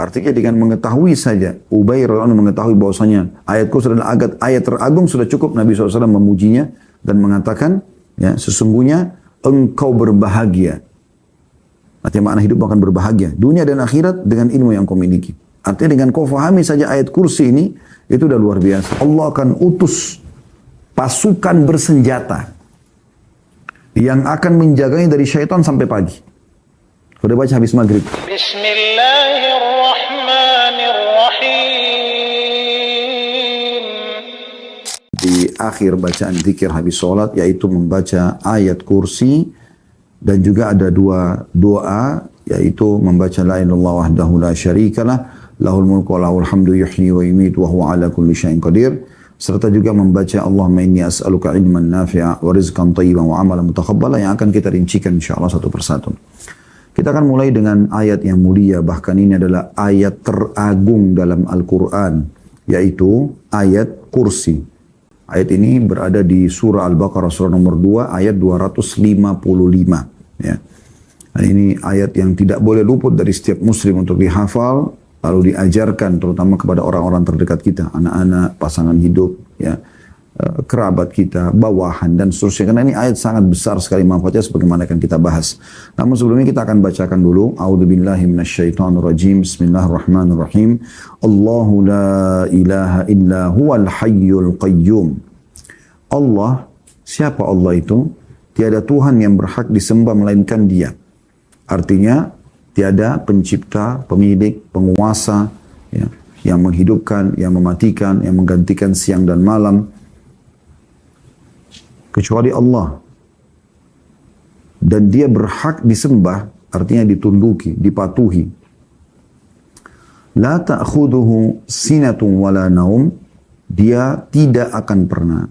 Artinya dengan mengetahui saja, Ubay radhiyallahu anhu mengetahui bahwasanya ayat kursi adalah ayat teragung, sudah cukup Nabi SAW memujinya dan mengatakan, ya, sesungguhnya engkau berbahagia. Artinya makna hidup akan berbahagia, dunia dan akhirat dengan ilmu yang kau miliki. Artinya dengan kau fahami saja ayat kursi ini, itu udah luar biasa. Allah akan utus pasukan bersenjata yang akan menjaganya dari syaitan sampai pagi. Sudah baca habis maghrib. Bismillahirrahmanirrahim. Di akhir bacaan zikir habis sholat, yaitu membaca ayat kursi, dan juga ada dua doa, yaitu membaca la ilaha illallah wahdahu la syarikalah, lahul mulku wa lahul hamdu yuhyi wa yumiitu wa huwa ala kulli syai'in qadir. Serta juga membaca Allahumma inni as'aluka ilman nafi'a wa rizqan thayyiban wa amalan mutaqabbala, yang akan kita rincikan insyaallah satu persatu. Kita akan mulai dengan ayat yang mulia, bahkan ini adalah ayat teragung dalam Al-Quran, yaitu ayat kursi. Ayat ini berada di surah Al-Baqarah, surah nomor 2, ayat 255. Ya. Dan ini ayat yang tidak boleh luput dari setiap muslim untuk dihafal, lalu diajarkan terutama kepada orang-orang terdekat kita, anak-anak, pasangan hidup, ya, kerabat kita, bawahan, dan seterusnya. Karena ini ayat sangat besar sekali manfaatnya sebagaimana akan kita bahas. Namun sebelumnya kita akan bacakan dulu. A'udzubillahi minasyaitonirrajim. Bismillahirrahmanirrahim. Allahu la ilaha illa huwal hayyul qayyum. Allah, siapa Allah itu? Tiada Tuhan yang berhak disembah melainkan Dia. Artinya tiada pencipta, pemilik, penguasa, ya, yang menghidupkan, yang mematikan, yang menggantikan siang dan malam, kecuali Allah. Dan Dia berhak disembah, artinya ditunduki, dipatuhi. La ta'khuduhu sinatun wala naum. Dia tidak akan pernah.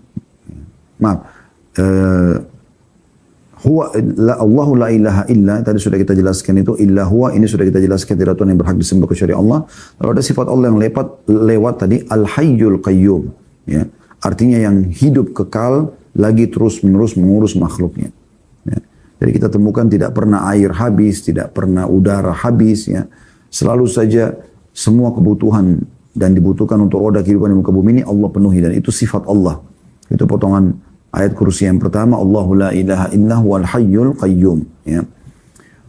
Allahu la ilaha illa, tadi sudah kita jelaskan itu, illa huwa, ini sudah kita jelaskan, tidak Tuhan yang berhak disembah kecuali Allah. Lalu ada sifat Allah yang lewat tadi, al-hayyul qayyum, ya. Artinya yang hidup kekal, lagi terus menerus mengurus makhluknya, ya. Jadi kita temukan tidak pernah air habis, tidak pernah udara habis, ya. Selalu saja semua kebutuhan dan dibutuhkan untuk roda kehidupan di muka bumi ini Allah penuhi, dan itu sifat Allah. Itu potongan ayat kursi yang pertama, Allahu la ilaha illa huwal hayyul qayyum, ya.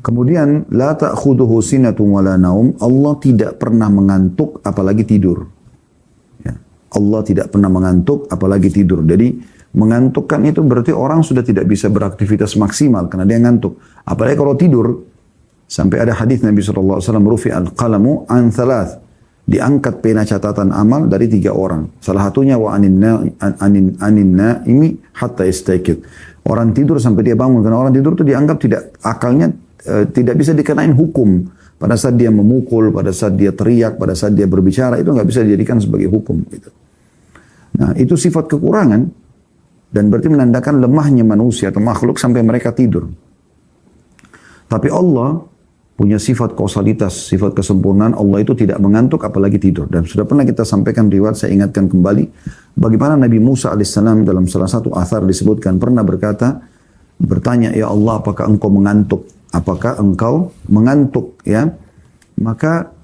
Kemudian la ta'khuduhu sinatun wala naum. Allah tidak pernah mengantuk apalagi tidur. Ya. Allah tidak pernah mengantuk apalagi tidur. Jadi mengantukkan itu berarti orang sudah tidak bisa beraktivitas maksimal karena dia ngantuk. Apalagi kalau tidur. Sampai ada hadis Nabi SAW, rufi'al qalamu an thalath. Diangkat pena catatan amal dari 3 orang. Salah satunya wa anin naimi hatta yastayqid. Orang tidur sampai dia bangun. Karena orang tidur itu dianggap tidak, akalnya tidak bisa dikenain hukum. Pada saat dia memukul, pada saat dia teriak, pada saat dia berbicara, itu nggak bisa dijadikan sebagai hukum. Gitu. Nah, itu sifat kekurangan. Dan berarti menandakan lemahnya manusia atau makhluk sampai mereka tidur. Tapi Allah punya sifat kausalitas, sifat kesempurnaan. Allah itu tidak mengantuk apalagi tidur. Dan sudah pernah kita sampaikan riwayat, saya ingatkan kembali, bagaimana Nabi Musa alaihissalam dalam salah satu athar disebutkan pernah bertanya, ya Allah, apakah engkau mengantuk? Apakah engkau mengantuk? Ya, maka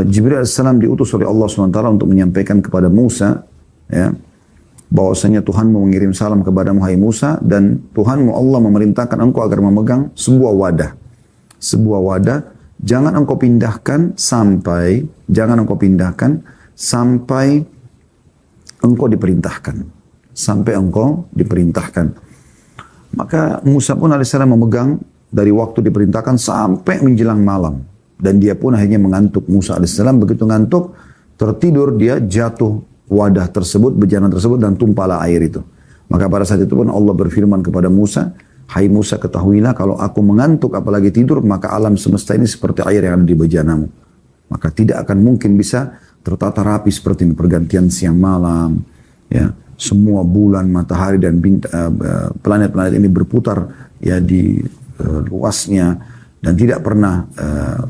Jibril alaihissalam diutus oleh Allah SWT untuk menyampaikan kepada Musa, ya, bahwasanya Tuhan mau mengirim salam kepada Hai Musa, dan Tuhanmu Allah memerintahkan engkau agar memegang sebuah wadah. Sebuah wadah, jangan engkau pindahkan sampai engkau diperintahkan. Sampai engkau diperintahkan. Maka Musa pun alaihissalam memegang dari waktu diperintahkan sampai menjelang malam. Dan dia pun akhirnya mengantuk. Musa alaihissalam begitu ngantuk, tertidur, dia jatuh wadah tersebut, bejana tersebut, dan tumpahlah air itu. Maka pada saat itu pun Allah berfirman kepada Musa, Hai Musa, ketahuilah kalau aku mengantuk apalagi tidur, maka alam semesta ini seperti air yang ada di bejanamu. Maka tidak akan mungkin bisa tertata rapi seperti ini, pergantian siang malam, ya. Semua bulan, matahari, dan planet-planet ini berputar, ya, di luasnya, dan tidak pernah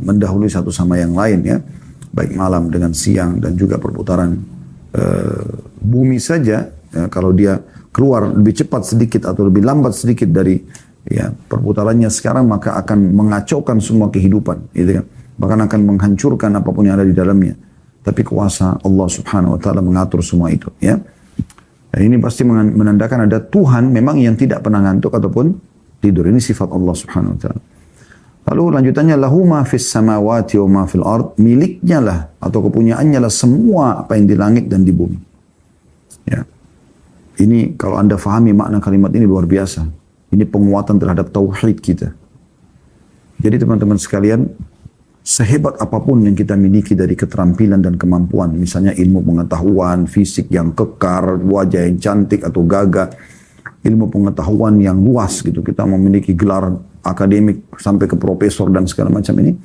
mendahului satu sama yang lain, ya. Baik malam dengan siang, dan juga perputaran bumi saja, ya, kalau dia keluar lebih cepat sedikit atau lebih lambat sedikit dari, ya, perputarannya sekarang, maka akan mengacaukan semua kehidupan, gitu kan. bahkan akan menghancurkan apapun yang ada di dalamnya. Tapi kuasa Allah Subhanahu wa taala mengatur semua itu, ya. Dan ini pasti menandakan ada Tuhan memang yang tidak pernah ngantuk ataupun tidur. Ini sifat Allah Subhanahu wa taala. Lalu lanjutannya, lahu ma fis samawati wa ma fil ard, miliknya lah atau kepunyaannya lah semua apa yang di langit dan di bumi. Ya. Ini kalau Anda fahami makna kalimat ini luar biasa. Ini penguatan terhadap tauhid kita. Jadi teman-teman sekalian, sehebat apapun yang kita miliki dari keterampilan dan kemampuan, misalnya ilmu pengetahuan, fisik yang kekar, wajah yang cantik atau gagah, ilmu pengetahuan yang luas gitu, kita memiliki gelar akademik sampai ke profesor dan segala macam ini,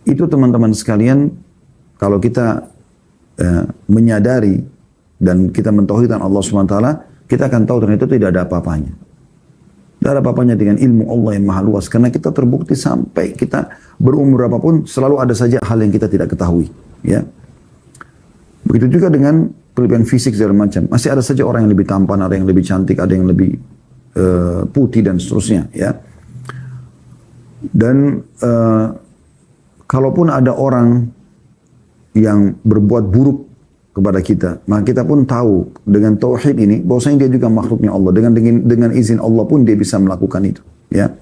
itu teman-teman sekalian, kalau kita menyadari dan kita mentauhidkan Allah SWT, kita akan tahu ternyata itu tidak ada apa-apanya. Tidak ada apa-apanya dengan ilmu Allah yang maha luas. Karena kita terbukti sampai kita berumur apapun, selalu ada saja hal yang kita tidak ketahui. Ya. Begitu juga dengan kelebihan fisik segala macam. Masih ada saja orang yang lebih tampan, ada yang lebih cantik, ada yang lebih putih dan seterusnya. Ya. Dan kalaupun ada orang yang berbuat buruk kepada kita, maka kita pun tahu dengan tauhid ini bahwasanya dia juga makhluknya Allah, dengan izin Allah pun dia bisa melakukan itu, ya.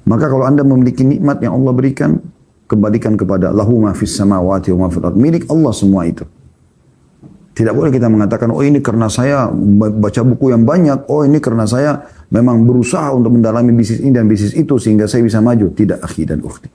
Maka kalau Anda memiliki nikmat yang Allah berikan, kembalikan kepada lahu ma fis samawati wa ma fil ard, milik Allah semua itu. Tidak boleh kita mengatakan, oh ini karena saya baca buku yang banyak, oh ini karena saya memang berusaha untuk mendalami bisnis ini dan bisnis itu sehingga saya bisa maju. Tidak, akhi dan ukhti.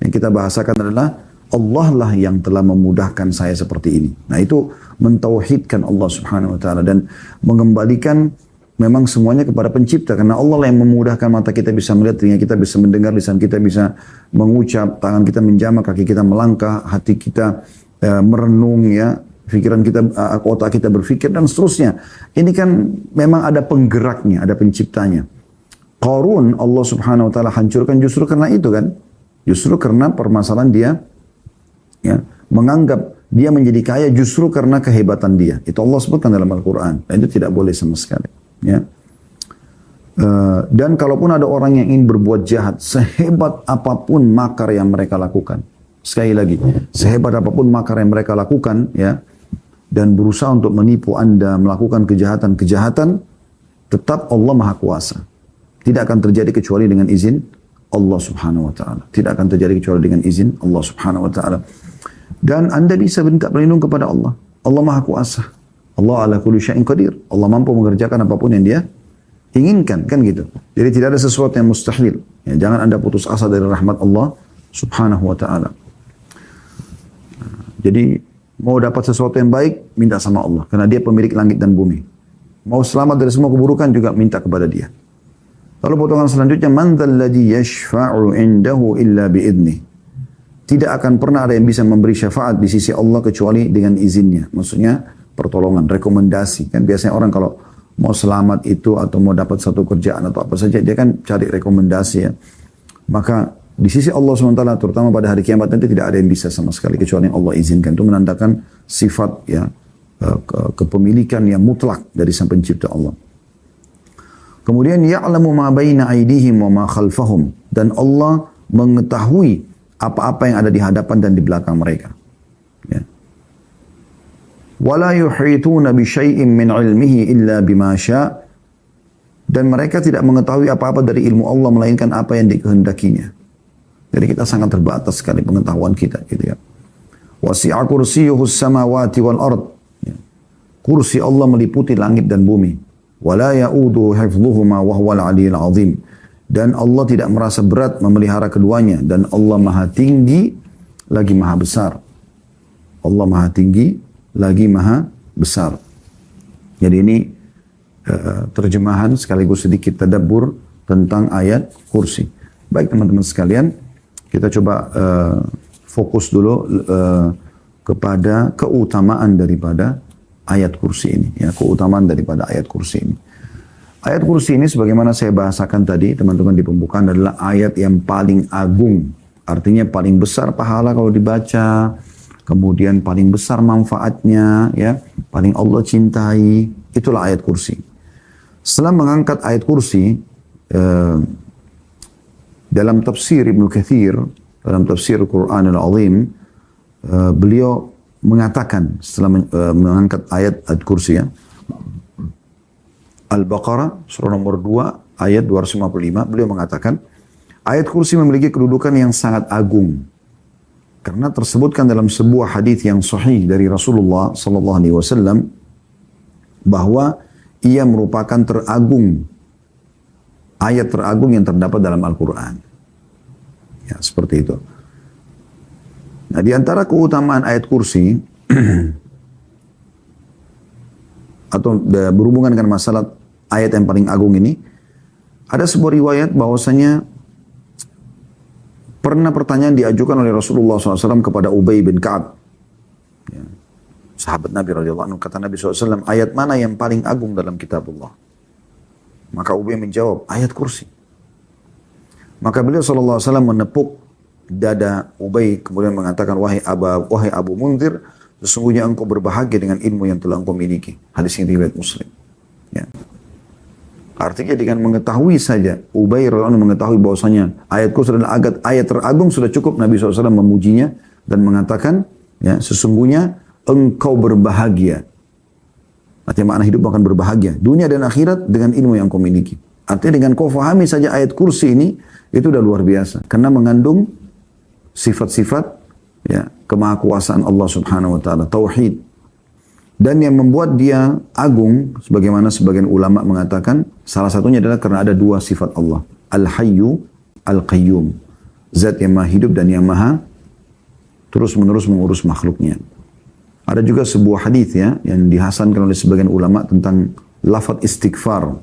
Yang kita bahasakan adalah Allah lah yang telah memudahkan saya seperti ini. Nah itu mentauhidkan Allah Subhanahu wa taala dan mengembalikan memang semuanya kepada pencipta, karena Allah lah yang memudahkan mata kita bisa melihat, telinga kita bisa mendengar, lisan kita bisa mengucap, tangan kita menjamak, kaki kita melangkah, hati kita merenung, ya, pikiran kita, otak kita berpikir dan seterusnya. Ini kan memang ada penggeraknya, ada penciptanya. Qarun Allah Subhanahu wa taala hancurkan justru karena itu kan. Justru karena permasalahan dia, ya, menganggap dia menjadi kaya justru karena kehebatan dia. Itu Allah sebutkan dalam Al-Quran. Dan itu tidak boleh sama sekali. Ya. Dan kalaupun ada orang yang ingin berbuat jahat, sehebat apapun makar yang mereka lakukan. Sekali lagi, sehebat apapun makar yang mereka lakukan, ya, dan berusaha untuk menipu Anda, melakukan kejahatan-kejahatan, tetap Allah Maha Kuasa. Tidak akan terjadi kecuali dengan izin Allah Subhanahu wa taala. Tidak akan terjadi kecuali dengan izin Allah Subhanahu wa taala. Dan Anda bisa minta perlindungan kepada Allah. Allah Maha Kuasa. Allah ala kulli syai'in qadir. Allah mampu mengerjakan apapun yang Dia inginkan, kan gitu. Jadi tidak ada sesuatu yang mustahil. Ya, jangan Anda putus asa dari rahmat Allah Subhanahu wa taala. Jadi mau dapat sesuatu yang baik, minta sama Allah, karena Dia pemilik langit dan bumi. Mau selamat dari semua keburukan juga minta kepada Dia. Lalu potongan selanjutnya, man dzalladzi yashfa'u 'indahu illa bi'idnih. Tidak akan pernah ada yang bisa memberi syafaat di sisi Allah kecuali dengan izinnya. Maksudnya pertolongan, rekomendasi. Kan biasanya orang kalau mau selamat itu atau mau dapat satu kerjaan atau apa saja, dia kan cari rekomendasi, ya. Maka di sisi Allah SWT, terutama pada hari kiamat nanti, tidak ada yang bisa sama sekali kecuali yang Allah izinkan. Itu menandakan sifat, ya, kepemilikan yang mutlak dari Sang Pencipta Allah. Kemudian ya'lamu ma baina aydihim wa ma khalfahum, dan Allah mengetahui apa-apa yang ada di hadapan dan di belakang mereka. Ya. Wala yuhituna bi syai'in min ilmihi illa bima syaa, dan mereka tidak mengetahui apa-apa dari ilmu Allah melainkan apa yang dikehendakinya. Jadi kita sangat terbatas sekali pengetahuan kita, gitu ya. Wasi'a kursiyyuhus samawati wal ard. Ya. Kursi Allah meliputi langit dan bumi. Wala ya'udu hifdhuhuma wa huwal 'aliyyul 'azim. Dan Allah tidak merasa berat memelihara keduanya, dan Allah Maha tinggi lagi Maha besar. Allah Maha tinggi lagi Maha besar. Jadi ini terjemahan sekaligus sedikit tadabbur tentang ayat kursi. Baik teman-teman sekalian, kita coba fokus dulu kepada keutamaan daripada ayat kursi ini, ya, keutamaan daripada ayat kursi ini. Ayat kursi ini sebagaimana saya bahasakan tadi teman-teman di pembukaan adalah ayat yang paling agung. Artinya paling besar pahala kalau dibaca, kemudian paling besar manfaatnya, ya, paling Allah cintai. Itulah ayat kursi. Setelah mengangkat ayat kursi, Dalam tafsir Ibnu Katsir, dalam tafsir Al-Quranul Azim, beliau mengatakan setelah mengangkat ayat kursi ya, Al-Baqarah surah nomor 2 ayat 255, beliau mengatakan ayat kursi memiliki kedudukan yang sangat agung karena tersebutkan dalam sebuah hadis yang sahih dari Rasulullah sallallahu alaihi wasallam bahwa ia merupakan ayat teragung yang terdapat dalam Al-Quran. Ya, seperti itu. Nah, di antara keutamaan ayat kursi atau berhubungan dengan masalah ayat yang paling agung ini, ada sebuah riwayat bahwasanya pernah pertanyaan diajukan oleh Rasulullah SAW kepada Ubay bin Ka'ab, ya, sahabat Nabi radhiyallahu anhu. Kata Nabi SAW, ayat mana yang paling agung dalam kitabullah? Maka Ubay menjawab, ayat kursi. Maka beliau SAW menepuk dada Ubay, kemudian mengatakan, wahai Abu Munzir, sesungguhnya engkau berbahagia dengan ilmu yang telah engkau miliki. Hadis ini riwayat Muslim. Ya. Artinya dengan mengetahui saja, Ubay radhiyallahu anhu mengetahui bahwasanya ayat kursi adalah ayat teragung, sudah cukup Nabi SAW memujinya dan mengatakan, ya, sesungguhnya engkau berbahagia. Artinya makna hidup akan berbahagia dunia dan akhirat dengan ilmu yang kau miliki. Artinya dengan kau fahami saja ayat kursi ini, itu udah luar biasa. Karena mengandung sifat-sifat, ya, kemahakuasaan Allah Subhanahu wa taala, tauhid. Dan yang membuat dia agung, sebagaimana sebagian ulama mengatakan, salah satunya adalah karena ada dua sifat Allah, Al-Hayyu, Al-Qayyum. Zat yang maha hidup dan yang maha terus-menerus mengurus makhluknya. Ada juga sebuah hadis, ya, yang dihasankan oleh sebagian ulama tentang lafaz istighfar.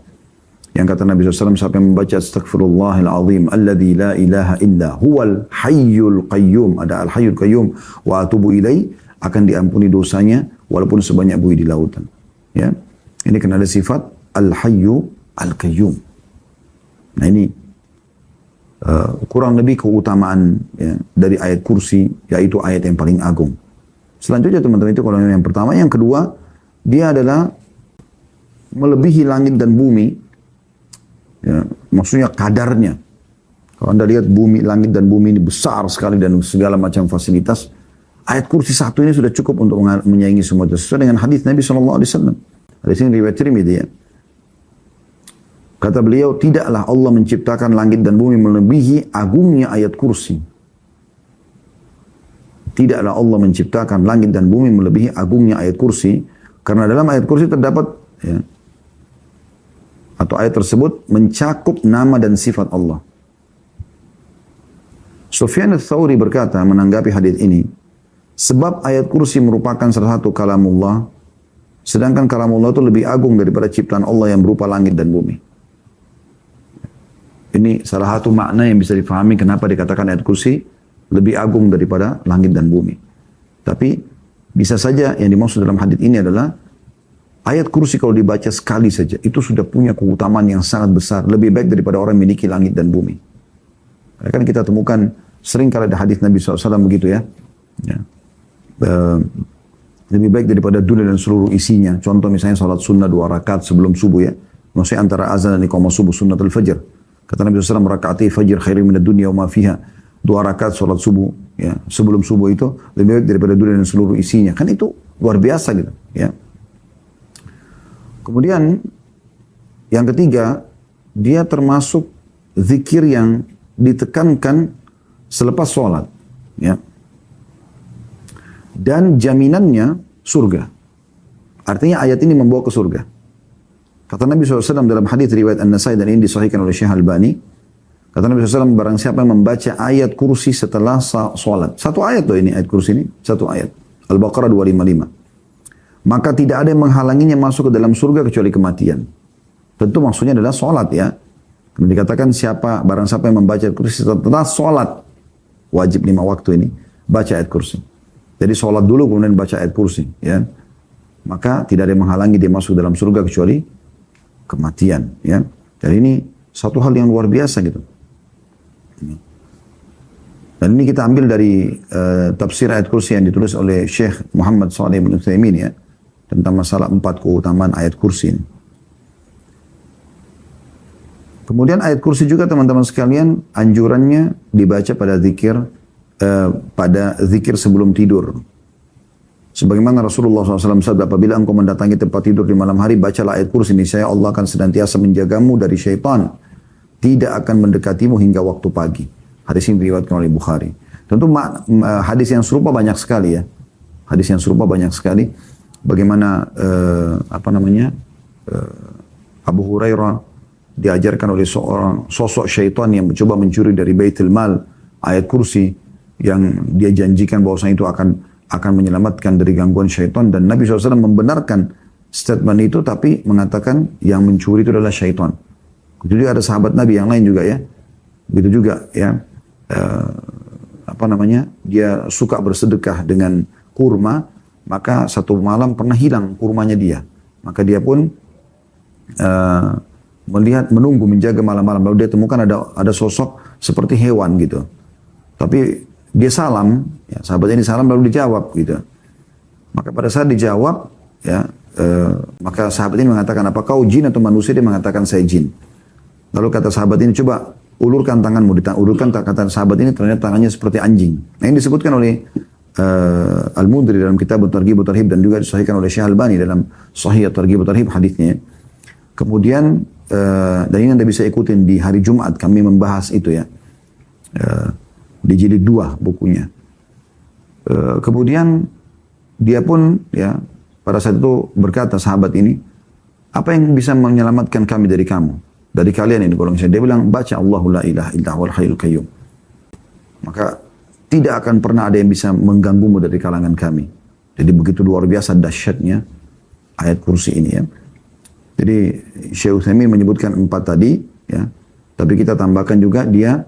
Yang kata Nabi SAW, siapa yang membaca astaghfirullahal azim alladzi la ilaha illa huwal hayyul qayyum, ada al-hayyul qayyum, wa atubu ilai, akan diampuni dosanya walaupun sebanyak buih di lautan. Ya. Ini karena ada sifat al-hayyu al-qayyum. Nah, ini kurang lebih keutamaan, ya, dari ayat kursi, yaitu ayat yang paling agung. Selanjutnya teman-teman, itu kalau yang pertama. Yang kedua, dia adalah melebihi langit dan bumi. Ya, maksudnya kadarnya. Kalau Anda lihat bumi, langit dan bumi ini besar sekali dan segala macam fasilitas. Ayat kursi satu ini sudah cukup untuk menyaingi semua itu. Sesuai dengan hadis Nabi SAW. Hadis ini riwayat Tirmidzi, ya. Kata beliau, tidaklah Allah menciptakan langit dan bumi melebihi agungnya ayat kursi. Tidaklah Allah menciptakan langit dan bumi melebihi agungnya ayat kursi. Karena dalam ayat kursi terdapat, ya, atau ayat tersebut mencakup nama dan sifat Allah. Sufyan ats-Tsauri berkata menanggapi hadis ini, sebab ayat kursi merupakan salah satu kalamullah, sedangkan kalamullah itu lebih agung daripada ciptaan Allah yang berupa langit dan bumi. Ini salah satu makna yang bisa difahami kenapa dikatakan ayat kursi lebih agung daripada langit dan bumi. Tapi bisa saja yang dimaksud dalam hadis ini adalah ayat kursi kalau dibaca sekali saja, itu sudah punya keutamaan yang sangat besar. Lebih baik daripada orang memiliki langit dan bumi. Kan kita temukan sering kali ada hadis Nabi SAW begitu, ya. Ya. Lebih baik daripada dunia dan seluruh isinya. Contoh misalnya salat sunnah 2 rakaat sebelum subuh, ya. Maksudnya antara azan dan iqamah subuh, sunnatul fajr. Kata Nabi SAW, rakaati fajr khairum minad dunya wa ma fiha. 2 rakaat salat subuh, ya, sebelum subuh itu lebih baik daripada dunia dan seluruh isinya. Kan itu luar biasa gitu, ya. Kemudian yang ketiga, dia termasuk zikir yang ditekankan selepas sholat, ya. Dan jaminannya surga. Artinya ayat ini membawa ke surga. Kata Nabi SAW dalam hadis riwayat An-Nasai dan ini disahihkan oleh Syekh Albani. Kata Nabi SAW, barang siapa yang membaca ayat kursi setelah sholat. Satu ayat loh ini, ayat kursi ini. Satu ayat. Al-Baqarah 255. Maka tidak ada yang menghalanginya masuk ke dalam surga kecuali kematian. Tentu maksudnya adalah sholat, ya. Kemudian dikatakan barang siapa yang membaca ayat kursi setelah sholat. Wajib 5 waktu ini. Baca ayat kursi. Jadi sholat dulu kemudian baca ayat kursi, ya. Maka tidak ada yang menghalangi dia masuk dalam surga kecuali kematian, ya. Dan ini satu hal yang luar biasa gitu. Dan ini kita ambil dari tafsir ayat kursi yang ditulis oleh Syekh Muhammad Shalih bin Utsaimin, ya, tentang masalah 4 keutamaan ayat kursi ini. Kemudian ayat kursi juga teman-teman sekalian, anjurannya dibaca pada zikir sebelum tidur. Sebagaimana Rasulullah SAW sabda, apabila engkau mendatangi tempat tidur di malam hari, bacalah ayat kursi, niscaya Allah akan senantiasa menjagamu dari syaitan, tidak akan mendekatimu hingga waktu pagi. Hadis ini diriwayatkan oleh Bukhari. Tentu hadis yang serupa banyak sekali ya. Hadis yang serupa banyak sekali. Bagaimana Abu Hurairah diajarkan oleh seorang sosok syaitan yang mencoba mencuri dari Baitul Mal ayat kursi yang dia janjikan bahwasanya itu akan menyelamatkan dari gangguan syaitan, dan Nabi SAW membenarkan statement itu tapi mengatakan yang mencuri itu adalah syaitan. Itu juga ada sahabat Nabi yang lain juga ya. Begitu juga ya. Dia suka bersedekah dengan kurma, maka satu malam pernah hilang kurmanya dia. Maka dia pun menunggu, menjaga malam-malam. Lalu dia temukan ada sosok seperti hewan gitu. Tapi dia salam, ya, sahabat ini salam lalu dijawab gitu. Maka pada saat dijawab, ya, maka sahabat ini mengatakan, apa kau jin atau manusia? Dia mengatakan saya jin. Lalu kata sahabat ini, coba ulurkan tanganmu. Ulurkan, kata sahabat ini ternyata tangannya seperti anjing. Nah, ini disebutkan oleh Al-Mundhiri dalam kitab At-Targhib wa Tarhib, dan juga disahihkan oleh Syekh Albani dalam Sahih At-Targhib wa Tarhib hadisnya. Kemudian dan ini Anda bisa ikutin di hari Jumat kami membahas itu ya. Di jilid 2 bukunya. Kemudian dia pun ya pada saat itu berkata sahabat ini, apa yang bisa menyelamatkan kami dari kamu? Dari kalian ini, kalau misalnya dia bilang, baca Allahu la ilaha illa huwal hayyul qayyum. Maka tidak akan pernah ada yang bisa mengganggumu dari kalangan kami. Jadi begitu luar biasa dahsyatnya ayat kursi ini ya. Jadi Syekh Utsaimin menyebutkan 4 tadi ya. Tapi kita tambahkan juga dia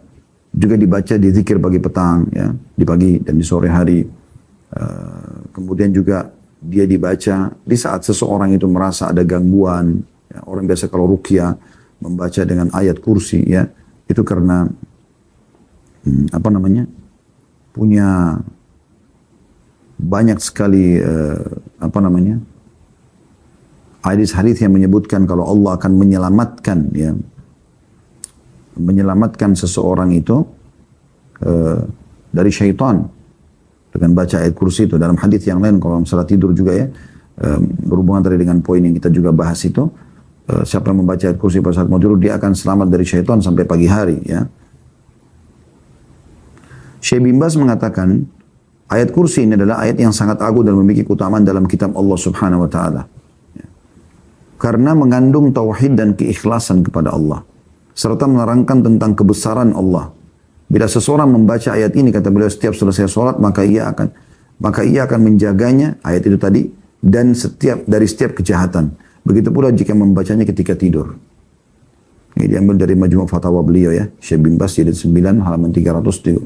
juga dibaca di zikir pagi petang ya, di pagi dan di sore hari. Kemudian juga dia dibaca di saat seseorang itu merasa ada gangguan. Ya, orang biasa kalau ruqyah membaca dengan ayat kursi ya, itu karena punya banyak sekali hadis-hadis yang menyebutkan kalau Allah akan menyelamatkan seseorang itu dari syaitan dengan baca ayat kursi itu. Dalam hadis yang lain kalau masalah tidur juga ya, berhubungan tadi dengan poin yang kita juga bahas itu, siapa yang membaca ayat kursi pada saat mau tidur, dia akan selamat dari syaitan sampai pagi hari ya. Syekh bin Baz mengatakan ayat kursi ini adalah ayat yang sangat agung dan memiliki keutamaan dalam kitab Allah Subhanahu wa taala. Karena mengandung tauhid dan keikhlasan kepada Allah, serta menerangkan tentang kebesaran Allah. Bila seseorang membaca ayat ini, kata beliau, setiap selesai sholat, maka ia akan menjaganya, ayat itu tadi, dan dari setiap kejahatan. Begitu pula jika membacanya ketika tidur. Ini diambil dari Majmu' Fatawa beliau ya, Syekh bin Baz jilid 9 halaman 323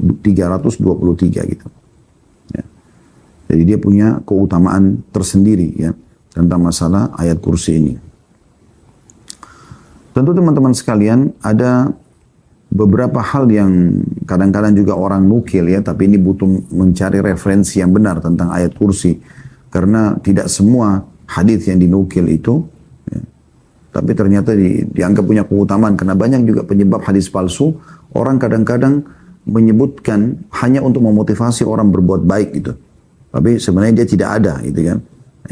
gitu. Ya. Jadi dia punya keutamaan tersendiri ya tentang masalah ayat kursi ini. Tentu teman-teman sekalian, ada beberapa hal yang kadang-kadang juga orang nukil ya, tapi ini butuh mencari referensi yang benar tentang ayat kursi. Karena tidak semua hadis yang dinukil itu, ya, tapi ternyata dianggap punya keutamaan. Karena banyak juga penyebab hadis palsu, orang kadang-kadang menyebutkan hanya untuk memotivasi orang berbuat baik gitu. Tapi sebenarnya dia tidak ada gitu kan.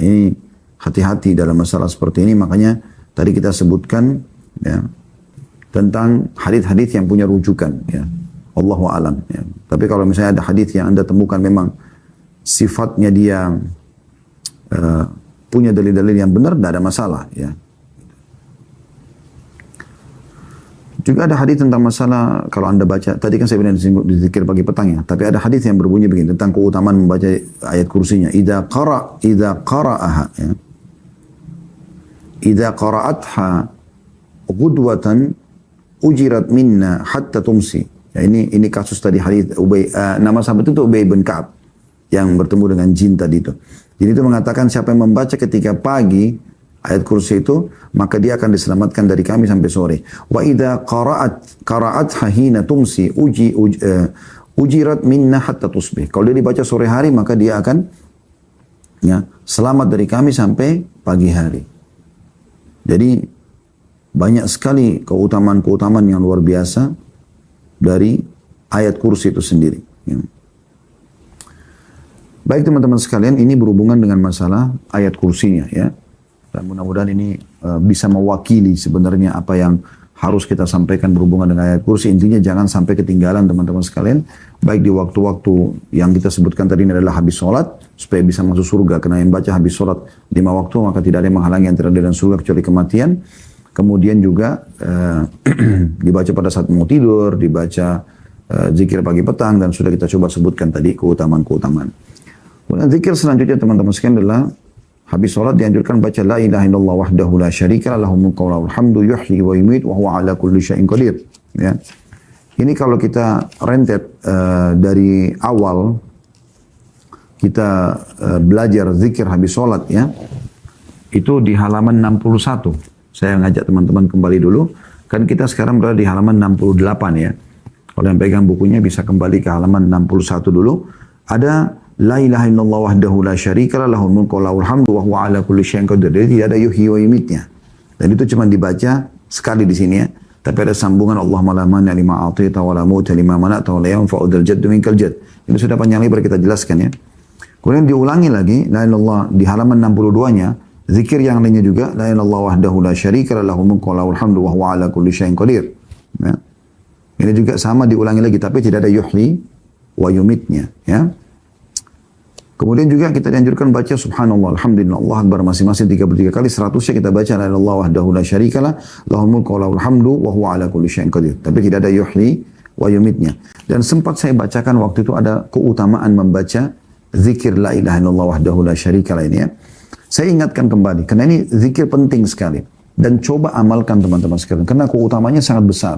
Ini hati-hati dalam masalah seperti ini, makanya tadi kita sebutkan ya, tentang hadis-hadis yang punya rujukan ya. Allahu a'lam ya. Tapi kalau misalnya ada hadis yang Anda temukan memang sifatnya dia punya dalil-dalil yang benar, tidak ada masalah ya. Juga ada hadis tentang masalah kalau Anda baca, tadi kan saya bilang di zikir pagi petang ya, tapi ada hadis yang berbunyi begini tentang keutamaan membaca ayat kursinya. Idza qara'aha ya. Idza qara'atha ghudwatan ujirat minna hatta tumsi. Ya, ini kasus tadi hadis Ubay, nama sahabat itu Ubay bin Ka'ab yang bertemu dengan jin tadi itu. Jadi itu mengatakan siapa yang membaca ketika pagi ayat kursi itu, maka dia akan diselamatkan dari kami sampai sore. Wa idza qara'atha hina tumsi ujirat minna hatta tusbih. Kalau dia dibaca sore hari, maka dia akan ya, selamat dari kami sampai pagi hari. Jadi banyak sekali keutamaan-keutamaan yang luar biasa dari ayat kursi itu sendiri. Ya. Baik teman-teman sekalian, ini berhubungan dengan masalah ayat kursinya ya. Dan mudah-mudahan ini bisa mewakili sebenarnya apa yang harus kita sampaikan berhubungan dengan ayat kursi. Intinya jangan sampai ketinggalan teman-teman sekalian. Baik di waktu-waktu yang kita sebutkan tadi ini adalah habis sholat. Supaya bisa masuk surga. Karena yang baca habis sholat 5 waktu maka tidak ada yang menghalangi antara dia dan surga kecuali kematian. Kemudian juga dibaca pada saat mau tidur. Dibaca zikir pagi petang. Dan sudah kita coba sebutkan tadi keutamaan-keutamaan. Kemudian zikir selanjutnya teman-teman sekalian adalah habis sholat dianjurkan baca la ilaha illallah wahdahu la syarika lah lahul mulku wa lahul hamdu yuhyi wa yumiit wa huwa ala kulli syai'in qadir. Ya. Ini kalau kita rentet dari awal kita belajar zikir habis sholat ya. Itu di halaman 61. Saya ngajak teman-teman kembali dulu. Kan kita sekarang berada di halaman 68 ya. Kalau yang pegang bukunya bisa kembali ke halaman 61 dulu. Ada la ilaha illallah wahdahu la syarikalah lahul mulku wa lahul hamdu wa huwa ala kulli syai'in qadir. Jadi tidak ada yuhyi wa yumitnya. Dan itu cuma dibaca sekali di sini ya. Tapi ada sambungan Allahumma la mani lima a'taita wa la mu'ta lima mana'ta wa la yanfa'u dzal jaddu minkal jadd. Ini sudah panjang lebar kita jelaskan ya. Kemudian diulangi lagi la ilaha illallah di halaman 62-nya, zikir yang lainnya juga la ilaha illallah wahdahu la syarikalah lahul mulku wa lahul hamdu wa huwa ala kulli syai'in qadir. Ya. Ini juga sama diulangi lagi tapi tidak ada yuhyi wa yumitnya ya. Kemudian juga kita dianjurkan baca subhanallah, alhamdulillah, Allah akbar masing-masing 33 kali. 100-nya kita baca la ilaha illallah wahdahu la syarikalah lahul mulku wa lahul hamdu wa huwa ala kulli syai'in qadir. Tapi tidak ada yuhyi wa yumitnya. Dan sempat saya bacakan waktu itu ada keutamaan membaca zikir la ilaha illallah wahdahu la syarikalah ini ya. Saya ingatkan kembali karena ini zikir penting sekali dan coba amalkan teman-teman sekalian karena keutamanya sangat besar.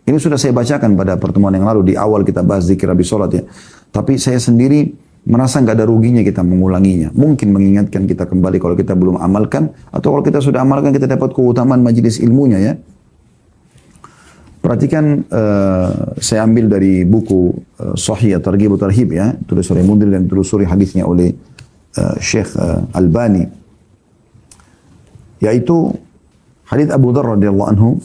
Ini sudah saya bacakan pada pertemuan yang lalu di awal kita bahas zikir habis sholat ya. Tapi saya sendiri merasa nggak ada ruginya kita mengulanginya. Mungkin mengingatkan kita kembali kalau kita belum amalkan. Atau kalau kita sudah amalkan kita dapat keutamaan majelis ilmunya ya. Perhatikan saya ambil dari buku Sahih Targhib wa Tarhib ya. Tulis oleh Mundhir dan tulis suri hadisnya oleh Syekh Albani. Yaitu hadits Abu Dzar radhiyallahu anhu.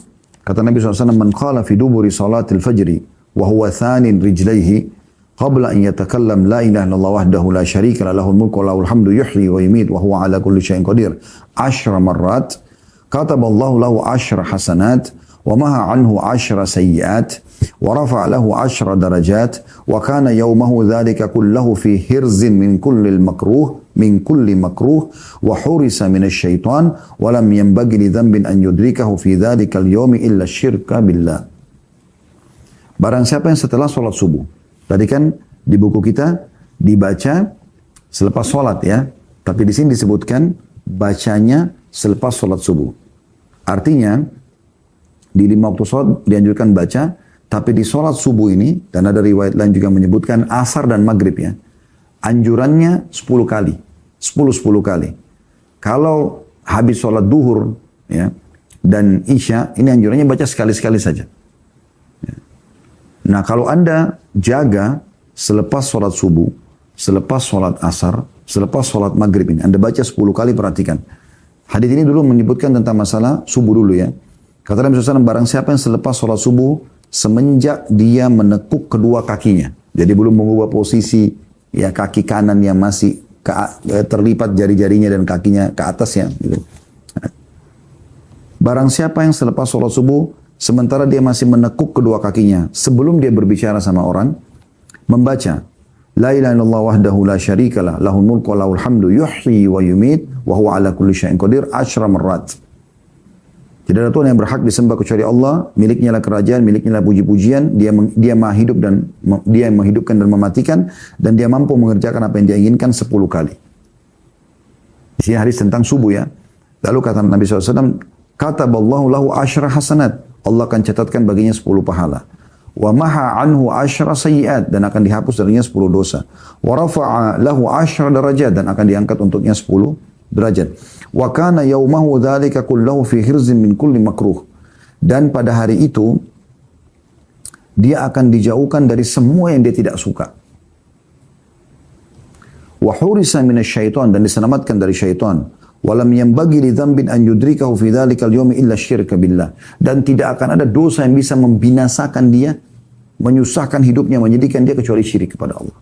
Kata Nabi SAW, man qala fi duburi salatil fajri wa huwa thanin rijlaihi qabla an yatakallam la ilaha illallah wahdahu la syarika lahul mulku wa lahul hamdu yuhyi wa yumiit wa huwa ala kulli syai'in qadir 10 marrat kataballahu lahu 10 hasanat wa maha anhu 10 sayyi'at wa rafa'a lahu 10 darajat wa kana yawmahu dhalika kullahu fi hirzin min kulli makruh wa hurisa min asyaitan wa lam yanbaghi li dhanbin an yudrikahu fi dhalika al-yawmi illa syirka billah. Barang siapa yang setelah sholat subuh. Tadi kan di buku kita dibaca selepas sholat ya. Tapi di sini disebutkan bacanya selepas sholat subuh. Artinya di 5 waktu sholat dianjurkan baca. Tapi di sholat subuh ini, dan ada riwayat lain juga menyebutkan asar dan maghrib ya. Anjurannya 10 kali. 10 kali. Kalau habis sholat duhur ya, dan isya, ini anjurannya baca sekali-sekali saja. Nah kalau Anda jaga selepas sholat subuh, selepas sholat asar, selepas sholat maghrib ini, Anda baca 10 kali perhatikan. Hadits ini dulu menyebutkan tentang masalah subuh dulu ya. Kata Nabi SAW, barang siapa yang selepas sholat subuh, semenjak dia menekuk kedua kakinya. Jadi belum mengubah posisi ya kaki kanan yang masih terlipat jari-jarinya dan kakinya ke atas ya. Gitu. Barang siapa yang selepas sholat subuh, sementara dia masih menekuk kedua kakinya, sebelum dia berbicara sama orang, membaca la ilaha illallah wahdahu la syarikalah lahul mulku wa lahul hamdu yuhyi wa yumiit wa huwa ala kulli syai'in qadir 10 marrat. Tidak ada Tuhan yang berhak disembah kecuali Allah, miliknya lah kerajaan, miliknya lah puji-pujian, dia maha hidup dan dia yang menghidupkan dan mematikan, dan dia mampu mengerjakan apa yang dia inginkan 10 kali. Di sini hadis tentang subuh ya. Lalu kata Nabi SAW, kataballahu lahu 10 hasanat. Allah akan catatkan baginya 10 pahala. Wa maha anhu 10 sayyiat, dan akan dihapus darinya 10 dosa. Wa rafa'a lahu 10 darajat, dan akan diangkat untuknya 10 derajat. Wa kana yaumahu dzalika kullahu fi hirzin min kulli makruh. Dan pada hari itu dia akan dijauhkan dari semua yang dia tidak suka. Wa hurisa minasyaiton, dan diselamatkan dari syaitan. Walam yanbaghi li dzambin an yudrikahu fi dzalikal yawmi illa syirka billah. Dan tidak akan ada dosa yang bisa membinasakan dia, menyusahkan hidupnya, menyedihkan dia kecuali syirik kepada Allah.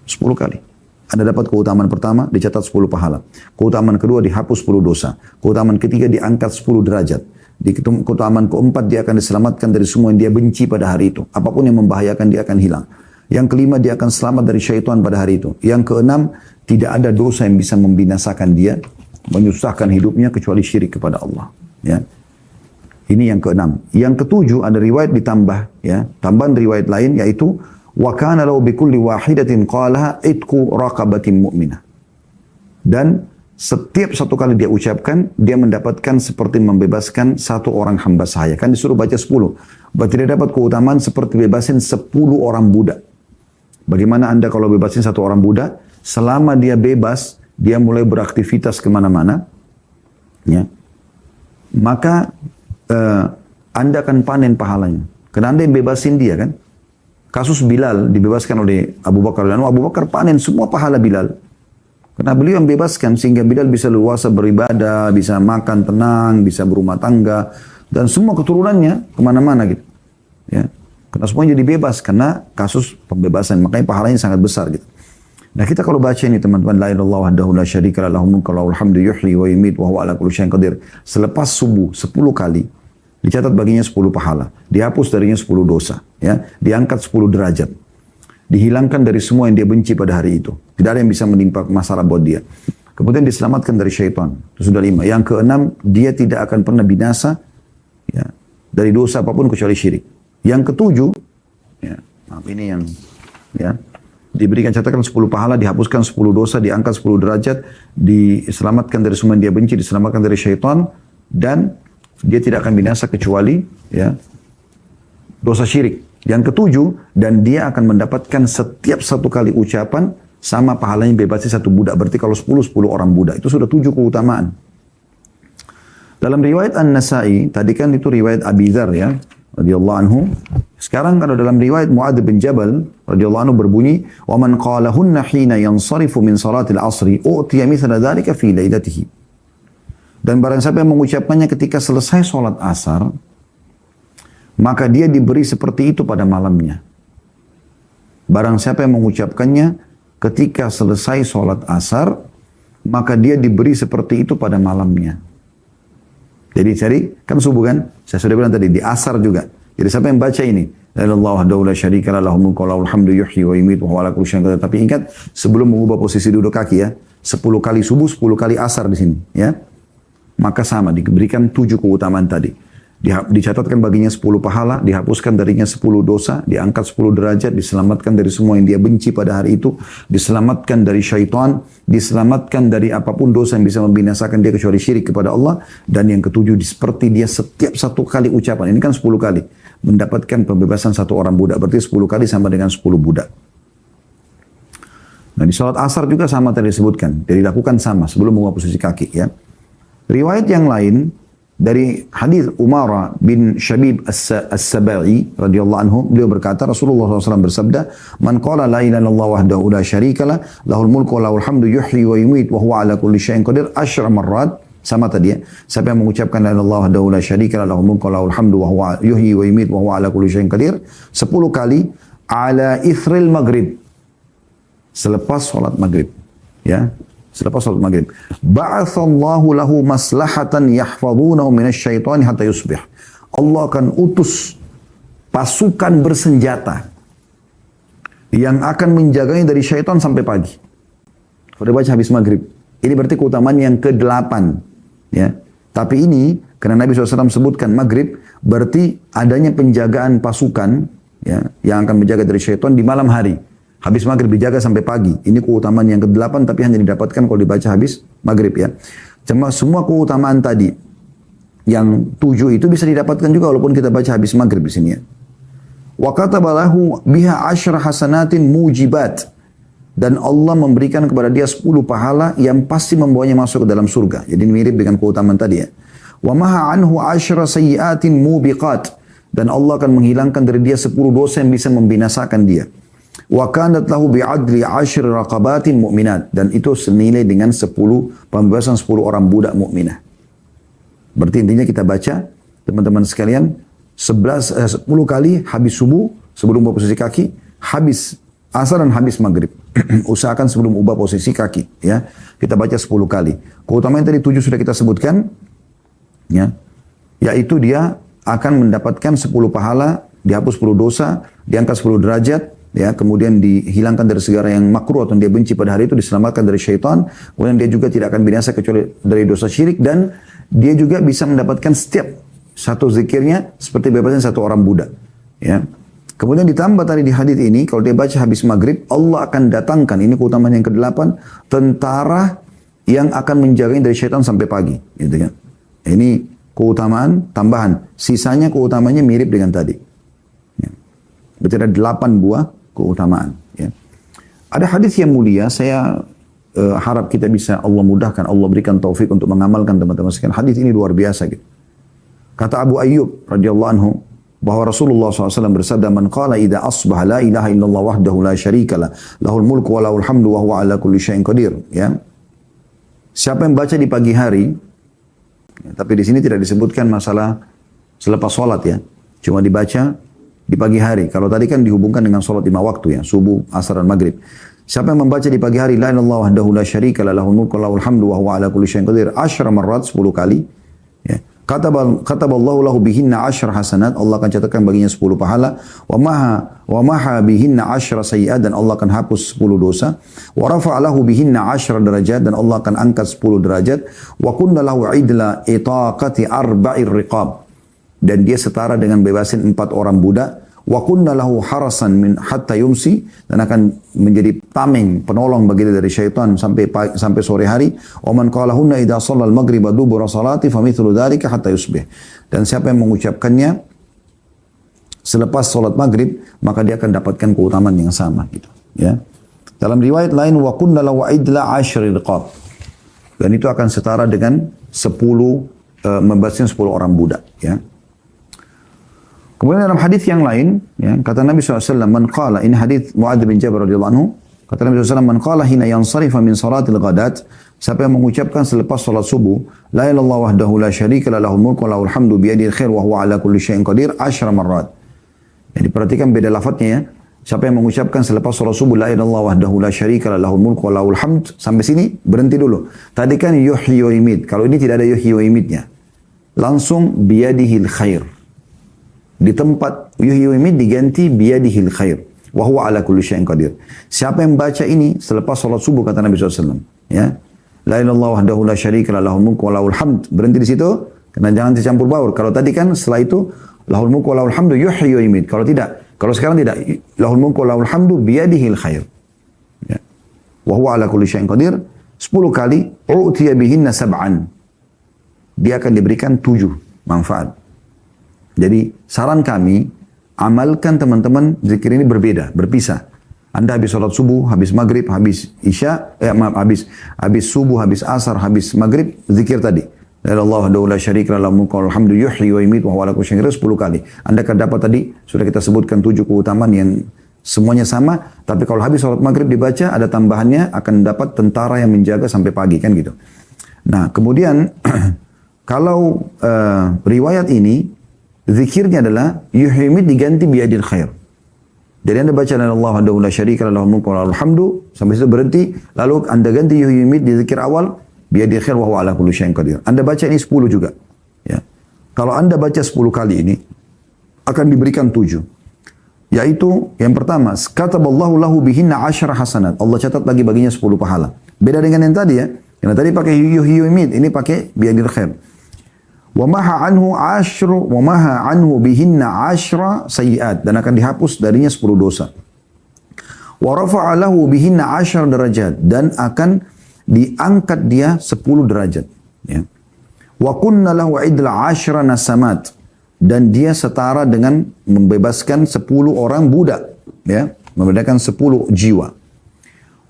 10 kali. Anda dapat keutamaan pertama, dicatat 10 pahala. Keutamaan kedua, dihapus 10 dosa. Keutamaan ketiga, diangkat 10 derajat. Di keutamaan keempat, dia akan diselamatkan dari semua yang dia benci pada hari itu. Apapun yang membahayakan, dia akan hilang. Yang kelima, dia akan selamat dari syaitan pada hari itu. Yang keenam, tidak ada dosa yang bisa membinasakan dia, menyusahkan hidupnya kecuali syirik kepada Allah. Ya. Ini yang keenam. Yang ketujuh, ada riwayat ditambah. Ya. Tambahan riwayat lain, yaitu wa kana lahu bikulli wahidatin qalaha itqu raqabatin mu'minah. Dan setiap satu kali dia ucapkan, dia mendapatkan seperti membebaskan satu orang hamba sahaya. Kan disuruh baca 10. Berarti dia dapat keutamaan seperti bebasin 10 orang budak. Bagaimana Anda kalau bebasin satu orang budak? Selama dia bebas, dia mulai beraktivitas kemana-mana. Ya. Maka Anda akan panen pahalanya. Karena Anda yang bebasin dia kan. Kasus Bilal dibebaskan oleh Abu Bakar. Dan Abu Bakar panen semua pahala Bilal. Karena beliau yang bebaskan sehingga Bilal bisa luasa beribadah, bisa makan tenang, bisa berumah tangga. Dan semua keturunannya kemana-mana gitu. Ya. Karena semuanya jadi bebas karena kasus pembebasan. Makanya pahalanya sangat besar gitu. Nah kita kalau baca ini teman-teman. La ilaha illallah wahdahu la syarika lah lahul mulku wa lahul hamdu yuhyi wa yumiit wa huwa ala kulli syai'in qadir. Selepas subuh 10 kali. Dicatat baginya 10 pahala. Dihapus darinya 10 dosa. Ya. Diangkat 10 derajat. Dihilangkan dari semua yang dia benci pada hari itu. Tidak ada yang bisa menimpa masalah buat dia. Kemudian diselamatkan dari syaitan. Itu sudah 5. Yang keenam, dia tidak akan pernah binasa ya, dari dosa apapun kecuali syirik. Yang ketujuh, ya, maaf ini yang ya, diberikan catatan 10 pahala, dihapuskan 10 dosa, diangkat 10 derajat, diselamatkan dari semua yang dia benci, diselamatkan dari syaitan, dan dia tidak akan binasa kecuali ya, dosa syirik. Yang ketujuh, dan dia akan mendapatkan setiap satu kali ucapan sama pahalanya bebasnya satu budak. Berarti kalau 10 orang budak. Itu sudah 7 keutamaan. Dalam riwayat An-Nasai, tadi kan itu riwayat Abi Dzar ya, radhiyallahu anhu. Sekarang kalau dalam riwayat Muadz bin Jabal, radhiyallahu anhu berbunyi, "Wa man qalahunna hina yansarifu min salatil asri, u'tiya mithla dzalika fi lailatihi." Dan barang siapa yang mengucapkannya ketika selesai sholat asar, maka dia diberi seperti itu pada malamnya. Barang siapa yang mengucapkannya ketika selesai sholat asar, maka dia diberi seperti itu pada malamnya. Jadi cari, kan subuh kan? Saya sudah bilang tadi, di asar juga. Jadi siapa yang baca ini? La ilaha illallah wahdahu la syarika lah lahul mulku wa lahul hamdu yuhyi wa yumiit wa huwa ala kulli syai'in qadir. Tapi ingat, sebelum mengubah posisi duduk kaki ya, 10 kali subuh, 10 kali asar di sini. Ya. Maka sama, diberikan 7 keutamaan tadi. Dicatatkan baginya 10 pahala, dihapuskan darinya 10 dosa, diangkat 10 derajat, diselamatkan dari semua yang dia benci pada hari itu, diselamatkan dari syaitan, diselamatkan dari apapun dosa yang bisa membinasakan dia kecuali syirik kepada Allah, dan yang ketujuh, seperti dia setiap satu kali ucapan, ini kan 10 kali, mendapatkan pembebasan satu orang budak, berarti 10 kali sama dengan 10 budak. Nah di salat asar juga sama tadi disebutkan, jadi lakukan sama sebelum mengubah posisi kaki ya. Riwayat yang lain, dari hadis Umara bin Shabib As-Sabai radhiyallahu anhu, beliau berkata Rasulullah SAW bersabda, "Man qala la ilaha illallah wahdahu la syarikalah, lahul mulku wa lahul hamdu yuhyi wa yumiit wa huwa ala kulli syai'in qadir asyra marrat." Sama tadi ya. Siapa yang mengucapkan la ilaha illallah wahdahu la syarikalah, lahul mulku wa lahul hamdu wa huwa yuhyi wa yumiit wa huwa ala kulli syai'in qadir 10 kali ala ithril maghrib. Selepas salat maghrib. Ya. Selepas salat maghrib. Ba'athallahu lahu maslahatan yahfazunahu minasyaitani hatta yusbih. Allah akan utus pasukan bersenjata yang akan menjaganya dari syaitan sampai pagi. Kalau baca habis maghrib. Ini berarti keutamaan yang ke-8. Ya. Tapi ini, karena Nabi SAW sebutkan maghrib, berarti adanya penjagaan pasukan ya, yang akan menjaga dari syaitan di malam hari. Habis maghrib dijaga sampai pagi. Ini keutamaan yang ke-8 tapi hanya didapatkan kalau dibaca habis maghrib ya. Cuma semua keutamaan tadi yang 7 itu bisa didapatkan juga walaupun kita baca habis maghrib di sini ya. Wa katabalahu biha 10 hasanatin mujibat. Dan Allah memberikan kepada dia 10 pahala yang pasti membawanya masuk ke dalam surga. Jadi mirip dengan keutamaan tadi ya. Wa maha anhu 10 sayyiatin mubiqat. Dan Allah akan menghilangkan dari dia 10 dosa yang bisa membinasakan dia. Wa kanat lahu bi'adli 10 raqabatin mu'minat, dan itu senilai dengan 10 pembebasan 10 orang budak mukminah. Berarti intinya kita baca teman-teman sekalian 10 kali habis subuh sebelum ubah posisi kaki, habis asar dan habis maghrib. Usahakan sebelum ubah posisi kaki, ya. Kita baca 10 kali. Keutamaan tadi 7 sudah kita sebutkan, ya. Yaitu dia akan mendapatkan 10 pahala, dihapus 10 dosa, diangkat 10 derajat, ya, kemudian dihilangkan dari segala yang makruh atau yang dia benci pada hari itu, diselamatkan dari syaitan, kemudian dia juga tidak akan binasa kecuali dari dosa syirik, dan dia juga bisa mendapatkan setiap satu zikirnya seperti bebasnya satu orang budak, ya. Kemudian ditambah tadi di hadis ini, kalau dia baca habis maghrib, Allah akan datangkan, ini keutamaan yang ke-8, tentara yang akan menjaganya dari syaitan sampai pagi, gitu kan. Ini keutamaan tambahan, sisanya keutamanya mirip dengan tadi, ya. Berarti ada 8 buah keutamaan, ya. Ada hadis yang mulia, saya harap kita bisa Allah mudahkan, Allah berikan taufik untuk mengamalkan teman-teman sekalian. Hadis ini luar biasa gitu. Kata Abu Ayyub radhiyallahu anhu bahwa Rasulullah SAW bersabda, "Man qala idza asbaha la ilaha illallah wahdahu la syarika lah, lahul mulku wa lahul hamdu wa huwa ala kulli syai'in qadir." Ya. Siapa yang baca di pagi hari, ya, tapi di sini tidak disebutkan masalah selepas sholat, ya. Cuma dibaca di pagi hari. Kalau tadi kan dihubungkan dengan sholat 5 waktu, ya, subuh, asar dan maghrib. Siapa yang membaca di pagi hari la ilaha illallah wahdahu la syarika lah, lahul mulku wa lahul hamdu wa huwa ala kulli syai'in qadir 10 marrat, 10 kali, ya. Kataballahu lahu bihinna 10 hasanat, Allah akan catatkan baginya 10 pahala, wa maha bihinna 10 sayyi'at, dan Allah akan hapus 10 dosa, wa rafa'a lahu bihinna 10 derajat, dan Allah akan angkat 10 derajat, wa kunna lahu idla itaqati 4 riqab, dan dia setara dengan bebasin 4 orang budak, wa kunna lahu harasan min hatta yumsi, dan akan menjadi tameng, penolong bagi dia dari syaitan sampai sore hari. Wa man qalahunna idza shallal maghriba dubura salati famithlu dzalika hatta yusbih, dan siapa yang mengucapkannya selepas salat maghrib, maka dia akan dapatkan keutamaan yang sama, gitu, ya. Dalam riwayat lain, wa kunna lahu idla 10 riqab, dan itu akan setara dengan 10 membebaskan 10 orang budak, ya. Kemudian dalam hadis yang lain, ya, kata Nabi SAW, man qala, ini hadis Mu'adz bin Jabal radhiyallahu anhu, kata Nabi SAW, man qala hina yansarifa min salatil ghadat, siapa yang mengucapkan selepas salat subuh, la ilaha illallah wahdahu la syarika lah, lahul mulku wa lahul hamdu biyadihil khair wa huwa ala kulli syai'in qadir 10 marrat. Jadi perhatikan beda lafadznya, ya. Siapa yang mengucapkan selepas salat subuh la ilaha illallah wahdahu la syarika lah, lahul mulku wa lahul hamd, sampai sini berhenti dulu. Tadi kan yuhyi wa yumiit, kalau ini tidak ada yuhyi wa yumiitnya. Langsung biyadihil khair. Di tempat yuhyi wa yumiit diganti biyadihil khair wa huwa ala kulli syai'in qadir. Siapa yang baca ini selepas salat subuh, kata Nabi SAW, ya, la ilaha illallah wahdahu la syarika lah, lahul mulku wa lahul hamd, berhenti di situ, karena jangan dicampur baur. Kalau tadi kan setelah itu lahul mulku wa lahul hamdu yuhyi wa yumiit. Kalau sekarang tidak, lahul mulku wa lahul hamdu biyadihil khair, ya, wa huwa ala kulli syai'in qadir 10 kali, u'tiya bihinna sab'an, dia akan diberikan 7 manfaat. Jadi saran kami, amalkan teman-teman zikir ini berbeda, berpisah. Anda habis sholat subuh, habis maghrib, habis isya, habis subuh, habis asar, habis maghrib, zikir tadi. La ilaha illallah la syarika lah, lahul mulku wa lahul hamdu yuhyi wa yumiit wa huwa ala kulli syai'in qadir 10 kali. Anda akan dapat tadi, sudah kita sebutkan 7 keutamaan yang semuanya sama, tapi kalau habis sholat maghrib dibaca, ada tambahannya, akan dapat tentara yang menjaga sampai pagi, kan gitu. Nah, kemudian kalau riwayat ini, zikirnya adalah yuhyi wa yumiit diganti biyadil khair. Jadi Anda baca la ilaha illallah la syarika lah, lahul mulku wa lahul hamdu, sampai situ berhenti, lalu Anda ganti yuhyi wa yumiit di zikir awal biyadil khair wa huwa ala kulli syai'in qadir. Anda baca ini 10 juga, ya. Kalau Anda baca 10 kali ini akan diberikan 7. Yaitu yang pertama, kataballahu lahu bihinna 10 hasanat. Allah catat baginya 10 pahala. Beda dengan yang tadi, ya. Yang tadi pakai yuhyi wa yumiit, ini pakai biyadil khair. Wa maha anhu bihinna 10 sayyi'at, dan akan dihapus darinya 10 dosa. Wa rafa'a lahu bihinna 10 derajat, dan akan diangkat dia 10 derajat, ya. Wa kunna lahu idla 10 nasamat, dan dia setara dengan membebaskan 10 orang budak, ya, membebaskan 10 jiwa.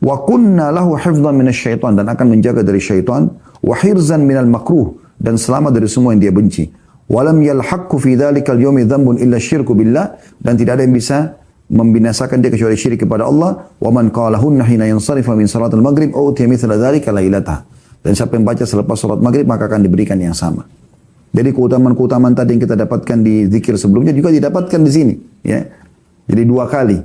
Wa kunna lahu hifdhan minasyaitan, dan akan menjaga dari syaitan, wa hirzan minal makruh, dan selamat dari semua yang dia benci. Walam yalhaqu fi dzalikal yaumi dzambun illa syirku billah, dan tidak ada yang bisa membinasakan dia kecuali syirik kepada Allah. Wa man qalahunna hina yansarifa min salatil maghrib aw utiya mithla dzalika lailatah. Dan siapa yang baca selepas salat maghrib maka akan diberikan yang sama. Jadi keutamaan-keutamaan tadi yang kita dapatkan di zikir sebelumnya juga didapatkan di sini, ya. Jadi 2 kali.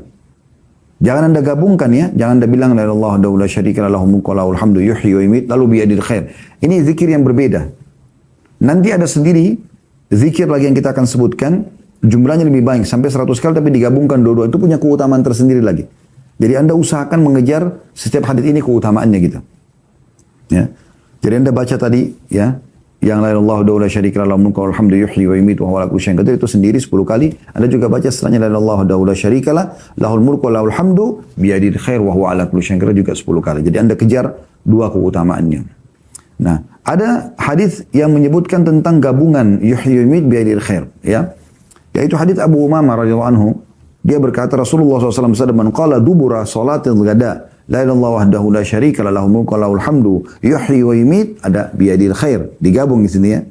Jangan Anda gabungkan, ya. Jangan Anda bilang la ilaha illallah wa la syarika lahu mulku wa lahul hamdu yuhyi wa yumiit lalu biyadil khair. Ini zikir yang berbeda. Nanti ada sendiri zikir lagi yang kita akan sebutkan, jumlahnya lebih banyak sampai 100 kali tapi digabungkan dua-dua itu punya keutamaan tersendiri lagi. Jadi Anda usahakan mengejar setiap hadis ini keutamaannya gitu. Ya. Jadi Anda baca tadi, ya, yang la ilaha illallah wa la syarika lahu mulku wa lahul hamdu yuhyi wa yumiit wa huwa ala kulli syai'in qadir itu sendiri 10 kali. Anda juga baca setelahnya la ilaha illallah wa la syarika lahul mulku wa lahul hamdu biyadil khair wa huwa ala kulli syai'in qadir juga 10 kali. Jadi Anda kejar 2 keutamaannya. Nah, ada hadis yang menyebutkan tentang gabungan yuhyi wa yumiit biyadil khair, ya. Yaitu hadis Abu Umamah radhiyallahu anhu. Dia berkata Rasulullah SAW bersabda, "Man qala dubura salatil ghada la ilaha illallah wahdahu la syarika lahu mulku wa lahul hamdu yuhyi wa yumiit," ada biyadil khair, digabung di sini, ya.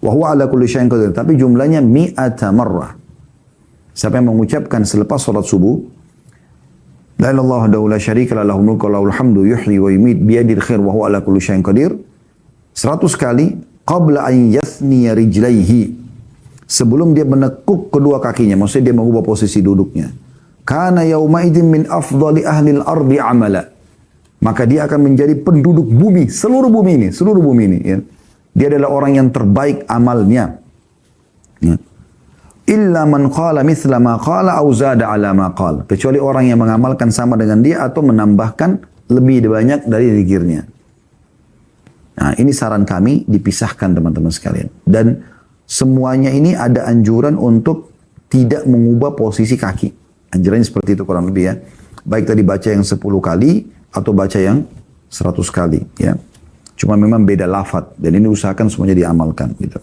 Wa huwa ala kulli syai'in qadir, tapi jumlahnya mi'ata marrah. Siapa yang mengucapkan selepas salat subuh la ilaha illallah wahdahu la syarika lahu mulku wa lahul hamdu yuhyi wa yumiit biyadil khair wa huwa ala kulli syai'in qadir 100 kali qabla an yathniya rijlaihi, sebelum dia menekuk kedua kakinya, maksudnya dia mengubah posisi duduknya. Kana yauma idzin min afdali ahli al-ardi amala. Maka dia akan menjadi penduduk bumi, seluruh bumi ini, ya. Dia adalah orang yang terbaik amalnya. Ya. Illa man qala mithla ma qala aw zada ala ma qala. Kecuali orang yang mengamalkan sama dengan dia atau menambahkan lebih banyak dari zikirnya. Nah, ini saran kami dipisahkan teman-teman sekalian. Dan semuanya ini ada anjuran untuk tidak mengubah posisi kaki. Anjurannya seperti itu kurang lebih, ya. Baik tadi baca yang 10 kali atau baca yang 100 kali, ya. Cuma memang beda lafaz dan ini usahakan semuanya diamalkan gitu.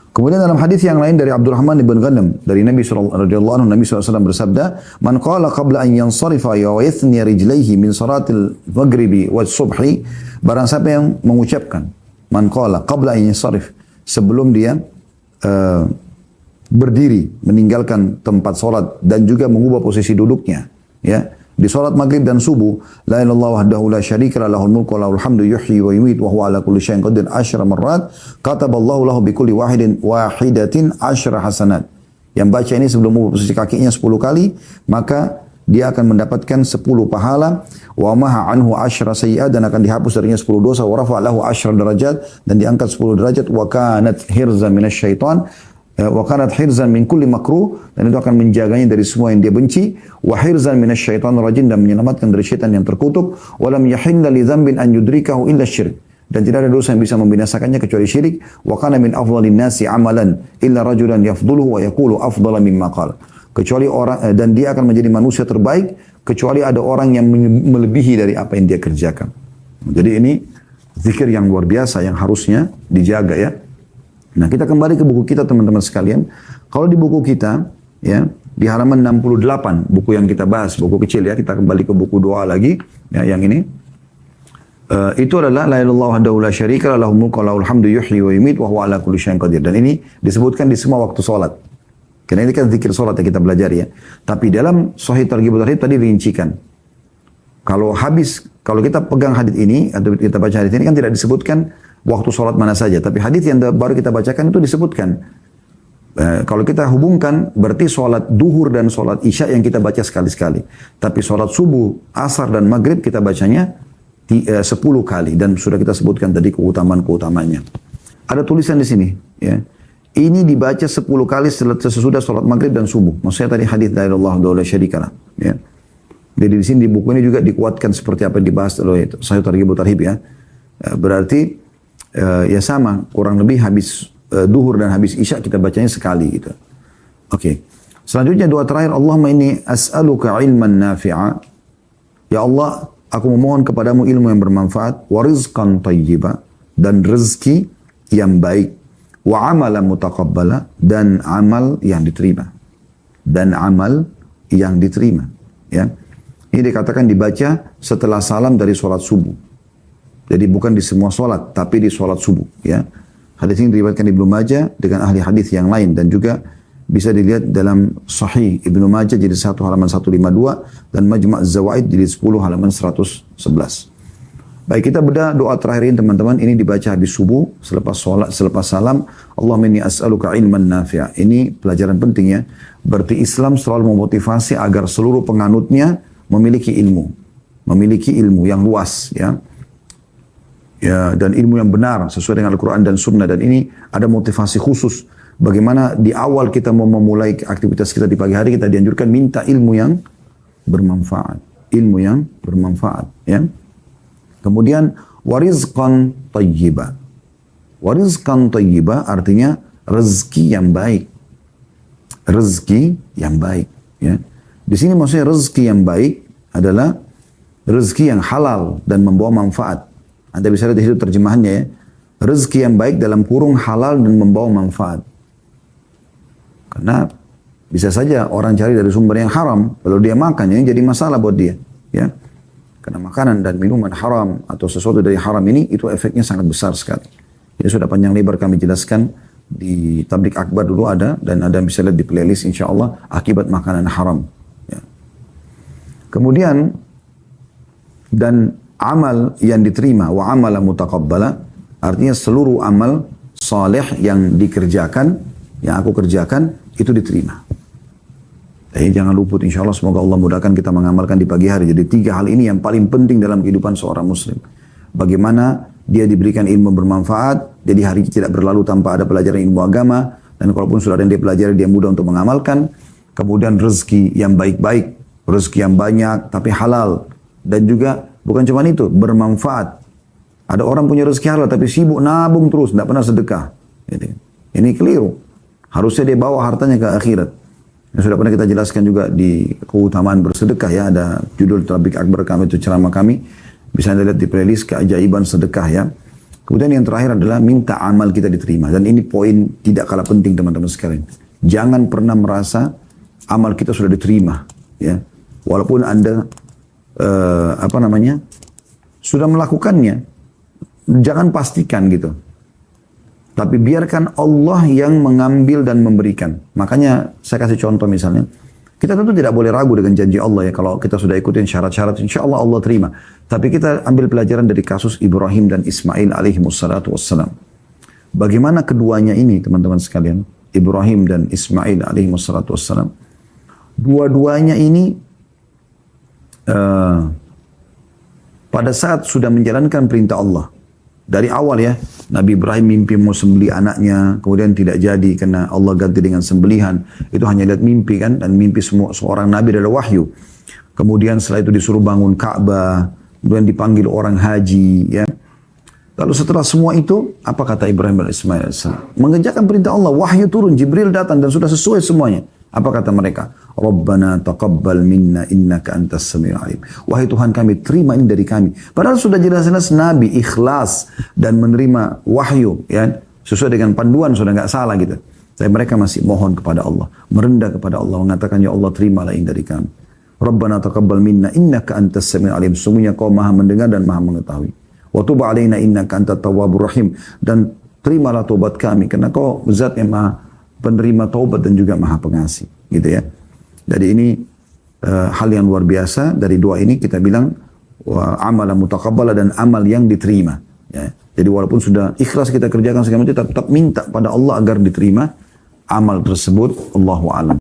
Kemudian dalam hadis yang lain dari Abdurrahman bin Ghanam dari Nabi sallallahu alaihi wasallam bersabda, "Man qala qabla an yansarifa wa yathni rijlaihi min salatil maghribi was subhi," barang siapa yang mengucapkan man qala qabla an yansarif, sebelum dia berdiri meninggalkan tempat salat dan juga mengubah posisi duduknya, ya. Di salat maghrib dan subuh, la ilaha illallah wahdahu la syarika lahul mulku wa lahul hamdu yuhyi wa yumiit wa huwa ala kulli syai'in qadir 10 marrat, kataballahu lahu bi kulli wahidatin 10 hasanat. Yang baca ini sebelum mengubah posisi kakinya 10 kali, maka dia akan mendapatkan 10 pahala, wa maha anhu 10 sayyi'at, dan akan dihapus darinya 10 dosa, wa rafa'a lahu 10 derajat, dan diangkat 10 derajat, wa kanat hirzan minasyaitan, wa kanat hirzan min kulli makruh, dan itu akan menjaganya dari semua yang dia benci, wa hirzan minasyaitanir rajim, dan menyelamatkan dari syaitan yang terkutuk, wa lam yahilla li dzambin an yudrikahu illa syirik, dan tidak ada dosa yang bisa membinasakannya kecuali syirik, wa kana min afdhalin nasi amalan illa rajulan yafdhuluhu wa yaqulu afdhala mimma qala, kecuali orang, dan dia akan menjadi manusia terbaik kecuali ada orang yang melebihi dari apa yang dia kerjakan. Jadi ini zikir yang luar biasa yang harusnya dijaga, ya. Nah, kita kembali ke buku kita teman-teman sekalian. Kalau di buku kita, ya, di halaman 68, buku yang kita bahas, buku kecil, ya, kita kembali ke buku doa lagi, ya, yang ini. Itu adalah la ilaha illallah wahdahu la syarika lahu mulku wa lahul hamdu yuhyi wa yumiit wa huwa ala kulli syai'in qadir. Dan ini disebutkan di semua waktu salat. Karena ini kan zikir salat yang kita belajar, ya. Tapi dalam Sahih Targhib Tarhib tadi rincikan. Kalau kita pegang hadis ini atau kita baca hadis ini kan tidak disebutkan waktu sholat mana saja. Tapi hadis yang baru kita bacakan itu disebutkan. Kalau kita hubungkan, berarti sholat duhur dan sholat isya yang kita baca sekali-sekali. Tapi sholat subuh, asar, dan maghrib kita bacanya 10 kali. Dan sudah kita sebutkan tadi keutamaan-keutamanya. Ada tulisan di sini, ya. Ini dibaca 10 kali sesudah sholat maghrib dan subuh. Maksudnya tadi hadis la ilaha illallah wa la syarika lah, ya. Jadi di sini di buku ini juga dikuatkan seperti apa yang dibahas oleh Sahih Targhib Tarhib, ya. Berarti ya sama, kurang lebih habis duhur dan habis isya kita bacanya sekali gitu. Oke. Selanjutnya doa terakhir, Allahumma inni as'aluka ilman nafi'a. Ya Allah, aku memohon kepadamu ilmu yang bermanfaat, wa rizqan tayyiba, dan rezeki yang baik, wa amalan mutaqabbala, dan amal yang diterima. Ya. Ini dikatakan dibaca setelah salam dari sholat subuh. Jadi bukan di semua sholat, tapi di sholat subuh, ya. Hadis ini diriwayatkan Ibnu Majah dengan ahli hadis yang lain, dan juga bisa dilihat dalam Sahih Ibnu Majah jilid 1 halaman 152 dan Majma' Az-Zawaid jilid 10 halaman 111. Baik, kita bedah doa terakhir ini teman-teman. Ini dibaca habis subuh, selepas sholat, selepas salam. Allahumma inni as'aluka ilman nafi'a. Ini pelajaran penting ya. Berarti Islam selalu memotivasi agar seluruh penganutnya memiliki ilmu. Memiliki ilmu yang luas ya. Ya, dan ilmu yang benar sesuai dengan Al-Quran dan Sunnah. Dan ini ada motivasi khusus. Bagaimana di awal kita mau memulai aktivitas kita di pagi hari, kita dianjurkan minta ilmu yang bermanfaat. Ilmu yang bermanfaat ya. Kemudian warizqan tayyiba. Warizqan tayyiba artinya rezeki yang baik. Rezeki yang baik. Ya. Di sini maksudnya rezeki yang baik adalah rezeki yang halal dan membawa manfaat. Anda bisa lihat di situ terjemahannya ya. Rezeki yang baik dalam kurung halal dan membawa manfaat. Karena bisa saja orang cari dari sumber yang haram, lalu dia makan, ini jadi masalah buat dia. Ya. Karena makanan dan minuman haram atau sesuatu dari haram ini, itu efeknya sangat besar sekali. Ini sudah panjang lebar kami jelaskan di Tablik Akbar dulu ada, dan ada bisa lihat di playlist insya Allah, akibat makanan haram. Ya. Kemudian, dan amal yang diterima, wa amala mutaqabbala, artinya seluruh amal saleh yang dikerjakan, yang aku kerjakan, itu diterima. Jadi jangan luput, insya Allah semoga Allah mudahkan kita mengamalkan di pagi hari. Jadi 3 hal ini yang paling penting dalam kehidupan seorang muslim. Bagaimana dia diberikan ilmu bermanfaat, jadi hari tidak berlalu tanpa ada pelajaran ilmu agama, dan kalaupun sudah ada yang dia pelajari, dia mudah untuk mengamalkan. Kemudian rezeki yang baik-baik, rezeki yang banyak, tapi halal. Dan juga bukan cuma itu, bermanfaat. Ada orang punya rezeki halal, tapi sibuk nabung terus, tidak pernah sedekah. Ini keliru. Harusnya dia bawa hartanya ke akhirat. Yang sudah pernah kita jelaskan juga di keutamaan bersedekah ya. Ada judul Tablik Akbar kami, itu ceramah kami. Bisa Anda lihat di playlist keajaiban sedekah ya. Kemudian yang terakhir adalah minta amal kita diterima. Dan ini poin tidak kalah penting teman-teman sekalian. Jangan pernah merasa amal kita sudah diterima. Ya. Walaupun Anda sudah melakukannya. Jangan pastikan gitu. Tapi biarkan Allah yang mengambil dan memberikan. Makanya saya kasih contoh misalnya. Kita tentu tidak boleh ragu dengan janji Allah ya. Kalau kita sudah ikutin syarat-syarat, insya Allah Allah terima. Tapi kita ambil pelajaran dari kasus Ibrahim dan Ismail alaihimussalatu wassalam. Bagaimana keduanya ini teman-teman sekalian. Ibrahim dan Ismail alaihimussalatu wassalam. Dua-duanya ini pada saat sudah menjalankan perintah Allah. Dari awal ya, Nabi Ibrahim mimpi mau sembelih anaknya, kemudian tidak jadi karena Allah ganti dengan sembelihan. Itu hanya lihat mimpi kan, dan mimpi semua seorang Nabi adalah wahyu. Kemudian setelah itu disuruh bangun Ka'bah, kemudian dipanggil orang haji ya. Lalu setelah semua itu, apa kata Ibrahim dan Ismail AS? Mengerjakan perintah Allah, wahyu turun, Jibril datang dan sudah sesuai semuanya. Apa kata mereka? Rabbana taqabbal minna innaka antas samiul alim. Wahai Tuhan kami, terima ini dari kami. Padahal sudah jelas-jelas Nabi ikhlas dan menerima wahyu, ya, sesuai dengan panduan, sudah nggak salah gitu. Tapi mereka masih mohon kepada Allah, merendah kepada Allah, mengatakan ya Allah terimalah ini dari kami. Rabbana taqabbal minna innaka antas samiul alim. Sungguhnya Kau Maha mendengar dan Maha mengetahui. Wa tub alaina innaka antat tawwabur rahim. Dan terimalah taubat kami karena Kau Zat yang Maha penerima taubat dan juga Maha pengasih, gitu ya. Jadi ini hal yang luar biasa. Dari doa ini kita bilang amal mutaqabbala, dan amal yang diterima. Ya. Jadi walaupun sudah ikhlas kita kerjakan segala macam, tetap minta pada Allah agar diterima amal tersebut. Allahu a'lam.